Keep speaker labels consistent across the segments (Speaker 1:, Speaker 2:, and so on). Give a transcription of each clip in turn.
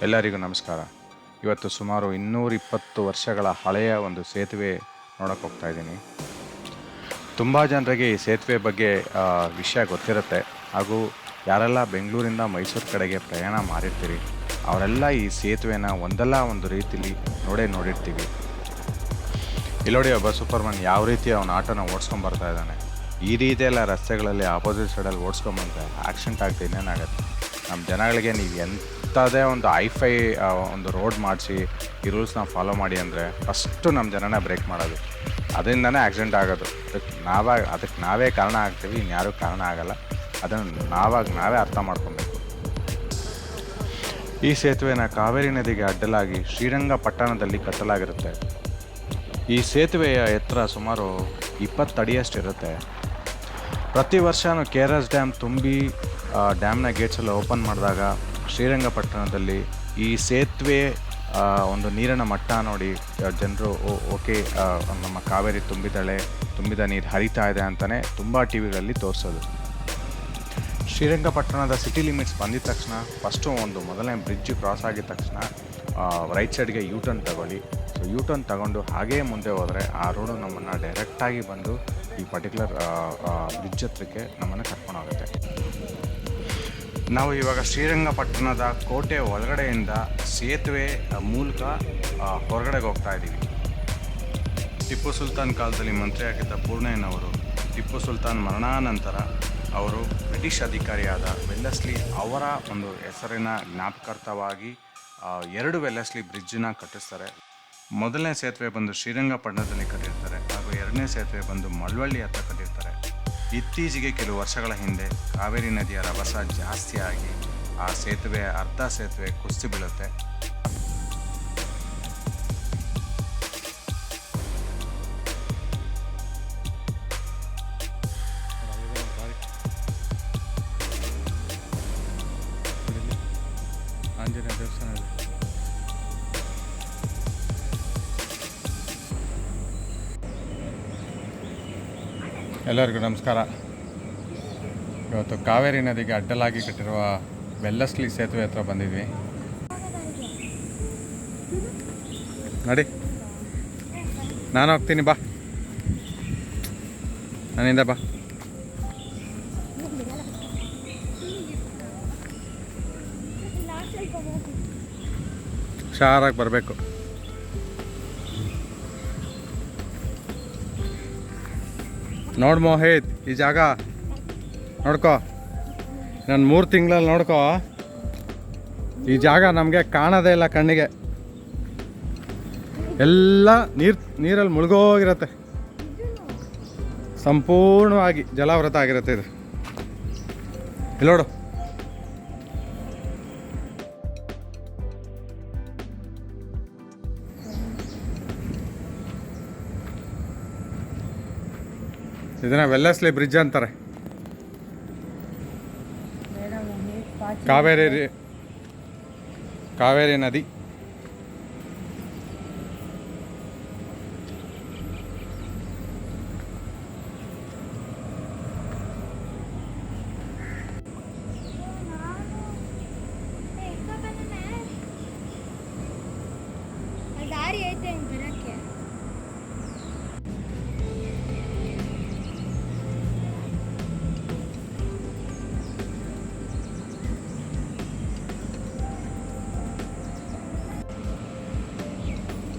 Speaker 1: ಎಲ್ಲರಿಗೂ ನಮಸ್ಕಾರ. ಇವತ್ತು ಸುಮಾರು 220 ವರ್ಷಗಳ ಹಳೆಯ ಒಂದು ಸೇತುವೆ ನೋಡೋಕೆ ಹೋಗ್ತಾ ಇದ್ದೀನಿ. ತುಂಬ ಜನರಿಗೆ ಈ ಸೇತುವೆ ಬಗ್ಗೆ ವಿಷಯ ಗೊತ್ತಿರುತ್ತೆ. ಹಾಗೂ ಯಾರೆಲ್ಲ ಬೆಂಗಳೂರಿಂದ ಮೈಸೂರು ಕಡೆಗೆ ಪ್ರಯಾಣ ಮಾಡಿರ್ತೀರಿ ಅವರೆಲ್ಲ ಈ ಸೇತುವೆನ ಒಂದಲ್ಲ ಒಂದು ರೀತಿಲಿ ನೋಡಿರ್ತೀವಿ. ಇಲ್ಲೋಡಿ ಒಬ್ಬ ಸೂಪರ್ಮನ್ ಯಾವ ರೀತಿ ಅವನ ಆಟೋನ ಓಡಿಸ್ಕೊಂಬರ್ತಾ ಇದ್ದಾನೆ. ಈ ರೀತಿಯೆಲ್ಲ ರಸ್ತೆಗಳಲ್ಲಿ ಆಪೋಸಿಟ್ ಸೈಡಲ್ಲಿ ಓಡಿಸ್ಕೊಂಬಂದ್ರೆ ಆಕ್ಸಿಡೆಂಟ್ ಆಗ್ತಾ ಇನ್ನೇನಾಗುತ್ತೆ. ನಮ್ಮ ಜನಗಳಿಗೆ ನೀವು ಎಂಥದೇ ಒಂದು ಐಫೈ ಒಂದು ರೋಡ್ ಮಾಡಿಸಿ ಈ ರೂಲ್ಸ್ನ ಫಾಲೋ ಮಾಡಿ ಅಂದರೆ ಫಸ್ಟು ನಮ್ಮ ಜನನ ಬ್ರೇಕ್ ಮಾಡೋದು. ಅದರಿಂದನೇ ಆಕ್ಸಿಡೆಂಟ್ ಆಗೋದು. ಅದಕ್ಕೆ ನಾವೇ ಕಾರಣ ಆಗ್ತೀವಿ, ಇನ್ಯಾರೂ ಕಾರಣ ಆಗೋಲ್ಲ. ಅದನ್ನು ನಾವೇ ಅರ್ಥ ಮಾಡ್ಕೊಬೇಕು. ಈ ಸೇತುವೆನ ಕಾವೇರಿ ನದಿಗೆ ಅಡ್ಡಲಾಗಿ ಶ್ರೀರಂಗಪಟ್ಟಣದಲ್ಲಿ ಕಟ್ಟಲಾಗಿರುತ್ತೆ. ಈ ಸೇತುವೆಯ ಎತ್ತರ ಸುಮಾರು 20 ಅಡಿಯಷ್ಟಿರುತ್ತೆ. ಪ್ರತಿ ವರ್ಷವೂ KRS ಡ್ಯಾಮ್ ತುಂಬಿ ಡ್ಯಾಮ್ನ ಗೇಟ್ಸೆಲ್ಲ ಓಪನ್ ಮಾಡಿದಾಗ ಶ್ರೀರಂಗಪಟ್ಟಣದಲ್ಲಿ ಈ ಸೇತುವೆ ಒಂದು ನೀರಿನ ಮಟ್ಟ ನೋಡಿ ಜನರು ಓಕೆ ನಮ್ಮ ಕಾವೇರಿ ತುಂಬಿದ ನೀರು ಹರಿತಾ ಇದೆ ಅಂತಲೇ ತುಂಬ ಟಿ ವಿಗಳಲ್ಲಿ ತೋರಿಸೋದು. ಶ್ರೀರಂಗಪಟ್ಟಣದ ಸಿಟಿ ಲಿಮಿಟ್ಸ್ ಬಂದಿದ ತಕ್ಷಣ ಫಸ್ಟು ಮೊದಲನೇ ಬ್ರಿಡ್ಜ್ ಕ್ರಾಸ್ ಆಗಿದ ತಕ್ಷಣ ರೈಟ್ ಸೈಡ್ಗೆ ಯೂಟರ್ನ್ ತಗೊಳ್ಳಿ. ಸೊ ಯೂಟರ್ನ್ ತಗೊಂಡು ಹಾಗೇ ಮುಂದೆ ಹೋದರೆ ಆ ರೋಡು ನಮ್ಮನ್ನು ಡೈರೆಕ್ಟಾಗಿ ಬಂದು ಈ ಪರ್ಟಿಕ್ಯುಲರ್ ಬ್ರಿಡ್ಜ್ ಹತ್ರಕ್ಕೆ ನಮ್ಮನ್ನು ಕರ್ಕೊಂಡೋಗುತ್ತೆ. ನಾವು ಇವಾಗ ಶ್ರೀರಂಗಪಟ್ಟಣದ ಕೋಟೆ ಒಳಗಡೆಯಿಂದ ಸೇತುವೆ ಮೂಲಕ ಹೊರಗಡೆಗೆ ಹೋಗ್ತಾ ಇದ್ದೀವಿ. ಟಿಪ್ಪು ಸುಲ್ತಾನ್ ಕಾಲದಲ್ಲಿ ಮಂತ್ರಿಯಾಗಿದ್ದ ಪೂರ್ಣಯ್ಯನವರು ಟಿಪ್ಪು ಸುಲ್ತಾನ್ ಮರಣಾನಂತರ ಅವರು ಬ್ರಿಟಿಷ್ ಅಧಿಕಾರಿಯಾದ ವೆಲ್ಲೆಸ್ಲಿ ಅವರ ಒಂದು ಹೆಸರಿನ ಜ್ಞಾಪಕಾರ್ಥವಾಗಿ 2 ವೆಲ್ಲೆಸ್ಲಿ ಬ್ರಿಡ್ಜನ್ನ ಕಟ್ಟಿಸ್ತಾರೆ. ಮೊದಲನೇ ಸೇತುವೆ ಬಂದು ಶ್ರೀರಂಗಪಟ್ಟಣದಲ್ಲಿ ಕಟ್ಟಿರ್ತಾರೆ ಹಾಗೂ ಎರಡನೇ ಸೇತುವೆ ಬಂದು ಮಳವಳ್ಳಿ ಹತ್ರ ಕಟ್ಟಿರ್ತಾರೆ. ಇತ್ತೀಚೆಗೆ ಕೆಲವು ವರ್ಷಗಳ ಹಿಂದೆ ಕಾವೇರಿ ನದಿಯ ರಭಸ ಜಾಸ್ತಿ ಆಗಿ ಆ ಅರ್ಧ ಸೇತುವೆ ಕುಸಿದು ಬೀಳುತ್ತೆ. ಆಂಜನೇಯ ದೇವಸ್ಥಾನ ಇದೆ. ಎಲ್ಲರಿಗೂ ನಮಸ್ಕಾರ. ಇವತ್ತು ಕಾವೇರಿ ನದಿಗೆ ಅಡ್ಡಲಾಗಿ ಕಟ್ಟಿರುವ ವೆಲ್ಲೆಸ್ಲಿ ಸೇತುವೆ ಹತ್ರ ಬಂದಿದ್ವಿ. ನೋಡಿ, ನಾನು ಹೋಗ್ತೀನಿ, ಬಾ ನನ್ನಿಂದ ಬಾ. ಹುಷಾರಾಗಿ ಬರಬೇಕು. ನೋಡು ಮೋಹಿತ್, ಈ ಜಾಗ ನೋಡ್ಕೋ. ನಾನು 3 ತಿಂಗಳಲ್ಲಿ ನೋಡ್ಕೋ, ಈ ಜಾಗ ನಮಗೆ ಕಾಣೋದೇ ಇಲ್ಲ ಕಣ್ಣಿಗೆ. ಎಲ್ಲ ನೀರಲ್ಲಿ ಮುಳುಗೋಗಿರುತ್ತೆ, ಸಂಪೂರ್ಣವಾಗಿ ಜಲಾವೃತ ಆಗಿರುತ್ತೆ ಇದು. ಇಲ್ಲಿ ನೋಡು, ಇದನ್ನ ವೆಲ್ಲೆಸ್ಲಿ ಬ್ರಿಡ್ಜ್ ಅಂತಾರೆ. ಕಾವೇರಿ ನದಿ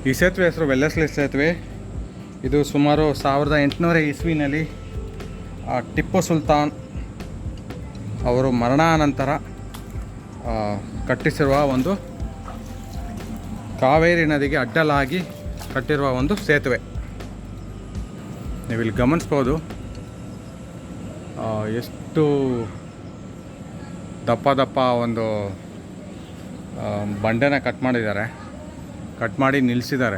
Speaker 1: ಈ ಸೇತುವೆ ಹೆಸರು ವೆಲ್ಲೆಸ್ಲಿ ಸೇತುವೆ. ಇದು ಸುಮಾರು 1800 ಇಸ್ವಿನಲ್ಲಿ ಟಿಪ್ಪು ಸುಲ್ತಾನ್ ಅವರು ಮರಣಾನಂತರ ಕಟ್ಟಿಸಿರುವ ಒಂದು ಕಾವೇರಿ ನದಿಗೆ ಅಡ್ಡಲಾಗಿ ಕಟ್ಟಿರುವ ಒಂದು ಸೇತುವೆ. ನೀವಿಲ್ಲಿ ಗಮನಿಸ್ಬೋದು ಎಷ್ಟು ದಪ್ಪ ಒಂದು ಬಂಡೆನ ಕಟ್ ಮಾಡಿ ನಿಲ್ಲಿಸಿದ್ದಾರೆ.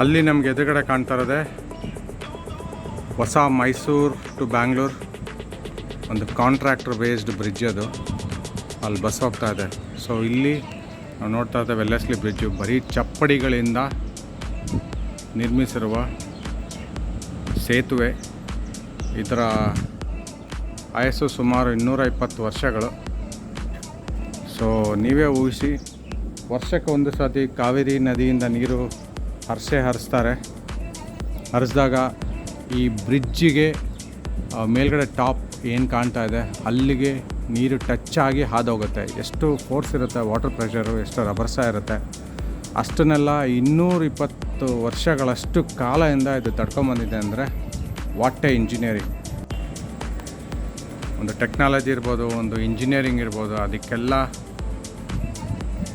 Speaker 1: ಅಲ್ಲಿ ನಮಗೆ ಎದುರುಗಡೆ ಕಾಣ್ತಾ ಇರೋದೆ ಹೊಸ ಮೈಸೂರು ಟು ಬ್ಯಾಂಗ್ಳೂರು ಒಂದು ಕಾಂಟ್ರಾಕ್ಟರ್ ಬೇಸ್ಡ್ ಬ್ರಿಡ್ಜ್ ಅದು. ಅಲ್ಲಿ ಬಸ್ ಹೋಗ್ತಾ ಇದೆ. ಸೊ ಇಲ್ಲಿ ನಾವು ನೋಡ್ತಾ ಇದ್ದೇವೆ ವೆಲ್ಲೆಸ್ಲಿ ಬ್ರಿಡ್ಜು ಬರೀ ಚಪ್ಪಡಿಗಳಿಂದ ನಿರ್ಮಿಸಿರುವ ಸೇತುವೆ. ಇದರ ಆಯಸ್ಸು ಸುಮಾರು 220 ವರ್ಷಗಳು. ಸೊ ನೀವೇ ಊಹಿಸಿ, ವರ್ಷಕ್ಕೆ ಒಂದು ಸತಿ ಕಾವೇರಿ ನದಿಯಿಂದ ನೀರು ಹರಿಸ್ತಾರೆ. ಹರಿಸಿದಾಗ ಈ ಬ್ರಿಡ್ಜಿಗೆ ಮೇಲ್ಗಡೆ ಟಾಪ್ ಏನು ಕಾಣ್ತಾ ಇದೆ ಅಲ್ಲಿಗೆ ನೀರು ಟಚ್ ಆಗಿ ಹಾದೋಗುತ್ತೆ. ಎಷ್ಟು ಫೋರ್ಸ್ ಇರುತ್ತೆ, ವಾಟರ್ ಪ್ರೆಷರು ಎಷ್ಟು ರಭಸ ಇರುತ್ತೆ, ಅಷ್ಟನ್ನೆಲ್ಲ 220 ವರ್ಷಗಳಷ್ಟು ಕಾಲದಿಂದ ಇದು ತಡ್ಕೊಂಬಂದಿದೆ. ಅಂದರೆ ವಾಟ್ ಎ ಇಂಜಿನಿಯರಿಂಗ್. ಒಂದು ಟೆಕ್ನಾಲಜಿ ಇರ್ಬೋದು, ಒಂದು ಇಂಜಿನಿಯರಿಂಗ್ ಇರ್ಬೋದು, ಅದಕ್ಕೆಲ್ಲ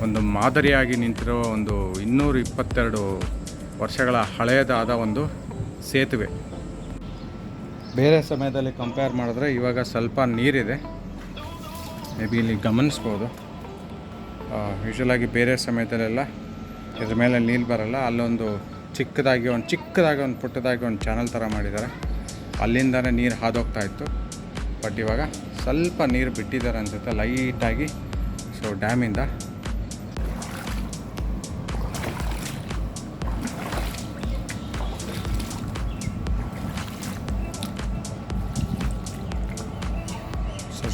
Speaker 1: ಒಂದು ಮಾದರಿಯಾಗಿ ನಿಂತಿರೋ ಒಂದು 222 ವರ್ಷಗಳ ಹಳೆಯದಾದ ಒಂದು ಸೇತುವೆ. ಬೇರೆ ಸಮಯದಲ್ಲಿ ಕಂಪೇರ್ ಮಾಡಿದ್ರೆ ಇವಾಗ ಸ್ವಲ್ಪ ನೀರಿದೆ, ಮೇ ಬಿ ಇಲ್ಲಿ ಗಮನಿಸ್ಬೋದು. ಯೂಶ್ವಲಾಗಿ ಬೇರೆ ಸಮಯದಲ್ಲೆಲ್ಲ ಇದ್ರ ಮೇಲೆ ನೀರು ಬರಲ್ಲ. ಅಲ್ಲೊಂದು ಚಿಕ್ಕದಾಗಿ ಒಂದು ಪುಟ್ಟದಾಗಿ ಒಂದು ಚಾನಲ್ ಥರ ಮಾಡಿದ್ದಾರೆ, ಅಲ್ಲಿಂದನೇ ನೀರು ಹಾದೋಗ್ತಾಯಿತ್ತು. ಬಟ್ ಇವಾಗ ಸ್ವಲ್ಪ ನೀರು ಬಿಟ್ಟಿದ್ದಾರೆ ಅನಿಸುತ್ತೆ ಲೈಟಾಗಿ. ಸೊ ಡ್ಯಾಮಿಂದ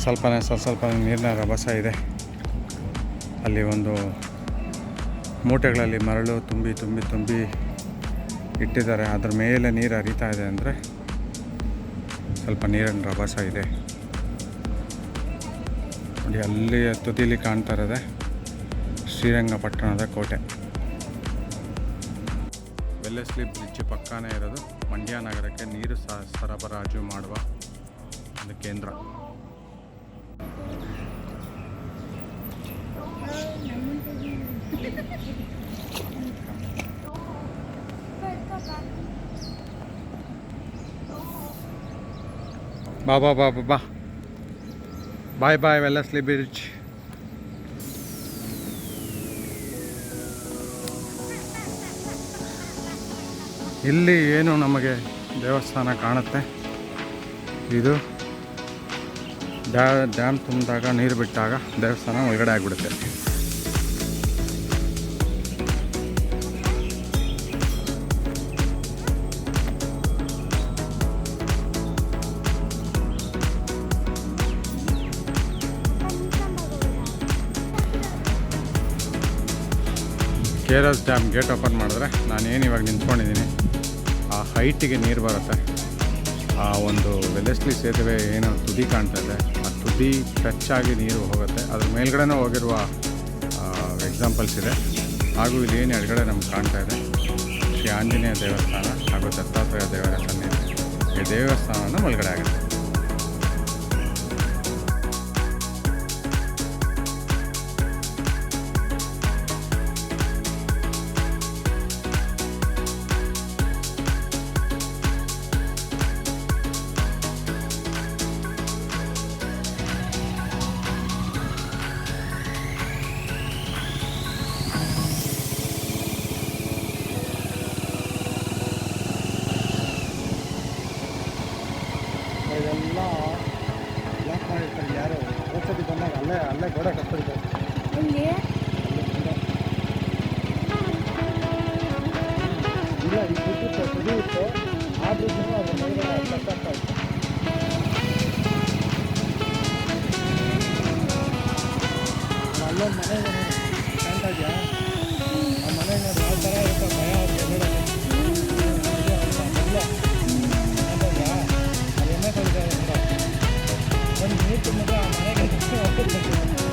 Speaker 1: ಸ್ವಲ್ಪ ನೀರಿನ ರಭಸ ಇದೆ. ಅಲ್ಲಿ ಒಂದು ಮೂಟೆಗಳಲ್ಲಿ ಮರಳು ತುಂಬಿ ಇಟ್ಟಿದ್ದಾರೆ. ಅದ್ರ ಮೇಲೆ ನೀರು ಹರಿತಾ ಇದೆ ಅಂದರೆ ಸ್ವಲ್ಪ ನೀರಿನ ರಭಸ ಇದೆ. ನೋಡಿ, ಅಲ್ಲಿ ತುದಿಲಿ ಕಾಣ್ತಾ ಇರೋದೆ ಶ್ರೀರಂಗಪಟ್ಟಣದ ಕೋಟೆ. ವೆಲ್ಲೆಸ್ಲಿ ಬ್ರಿಡ್ಜ್ ಪಕ್ಕನೇ ಇರೋದು ಮಂಡ್ಯ ನಗರಕ್ಕೆ ನೀರು ಸರಬರಾಜು ಮಾಡುವ ಒಂದು ಕೇಂದ್ರ. ಬಾ ಬಾಯ್ ವೆಲ್ಲೆಸ್ಲಿ ಬ್ರಿಡ್ಜ್. ಇಲ್ಲಿ ಏನು ನಮಗೆ ದೇವಸ್ಥಾನ ಕಾಣುತ್ತೆ. ಇದು ಡ್ಯಾಮ್ ತುಂಬಿದಾಗ ನೀರು ಬಿಟ್ಟಾಗ ದೇವಸ್ಥಾನ ಒಳಗಡೆ ಆಗಿಬಿಡುತ್ತೆ. KRS ಡ್ಯಾಮ್ ಗೇಟ್ ಓಪನ್ ಮಾಡಿದ್ರೆ ನಾನೇನು ಇವಾಗ ನಿಂತ್ಕೊಂಡಿದ್ದೀನಿ, ಆ ಹೈಟಿಗೆ ನೀರು ಬರುತ್ತೆ. ಆ ಒಂದು ವೆಲ್ಲೆಸ್ಲಿ ಸೇತುವೆ ಏನು ತುದಿ ಕಾಣ್ತಾ ಇದೆ, ಆ ತುದಿ ಟಚ್ ಆಗಿ ನೀರು ಹೋಗುತ್ತೆ. ಅದ್ರ ಮೇಲ್ಗಡೆನೂ ಹೋಗಿರುವ ಎಕ್ಸಾಂಪಲ್ಸ್ ಇದೆ. ಹಾಗೂ ಇಲ್ಲಿ ಏನು ಎಡಗಡೆ ನಮ್ಗೆ ಕಾಣ್ತಾ ಇದೆ ಶ್ರೀ ಆಂಜನೇಯ ದೇವಸ್ಥಾನ ಹಾಗೂ ದತ್ತಾತ್ರೇಯ ದೇವರ ಸನ್ನಿಧಿ. ಈ ದೇವಸ್ಥಾನನ ಒಳಗಡೆ ಆಗುತ್ತೆ. ಎಲ್ಲ ಬ್ಲಾಕ್ ಮಾಡಿರ್ತಾರೆ. ಯಾರು ಓದ್ಸತಿ ಬಂದಾಗ ಅಲ್ಲೇ ಗೋಡೆ ಕಟ್ತಿರ್ತಾರೆ. ಇಲ್ಲ, ಈ ಬಿಟ್ಟು ಕುಡಿಯುತ್ತೆ ಆದ್ರೂ ಅದ್ರ ಮೇಲೆ ಕಟ್ಟಾಗ್ತಾ ಇತ್ತು. ಅಲ್ಲೊಂದು ಮನೆ ಕಾಣ್ತಾ ಇದೆಯಾ? ಆ ಮನೆ ನೋಡಿ ಯಾವ ಥರ ಇರುತ್ತೆ, ಭಯ ಅವ್ರಿಗೆ ನೋಡೋದು. ಒಂದು ನೀರು ತುಂಬಿದ್ರೆ ಆ ಮನೆಗೆ ಹೋಗ್ತಿರ್ಬೇಕು.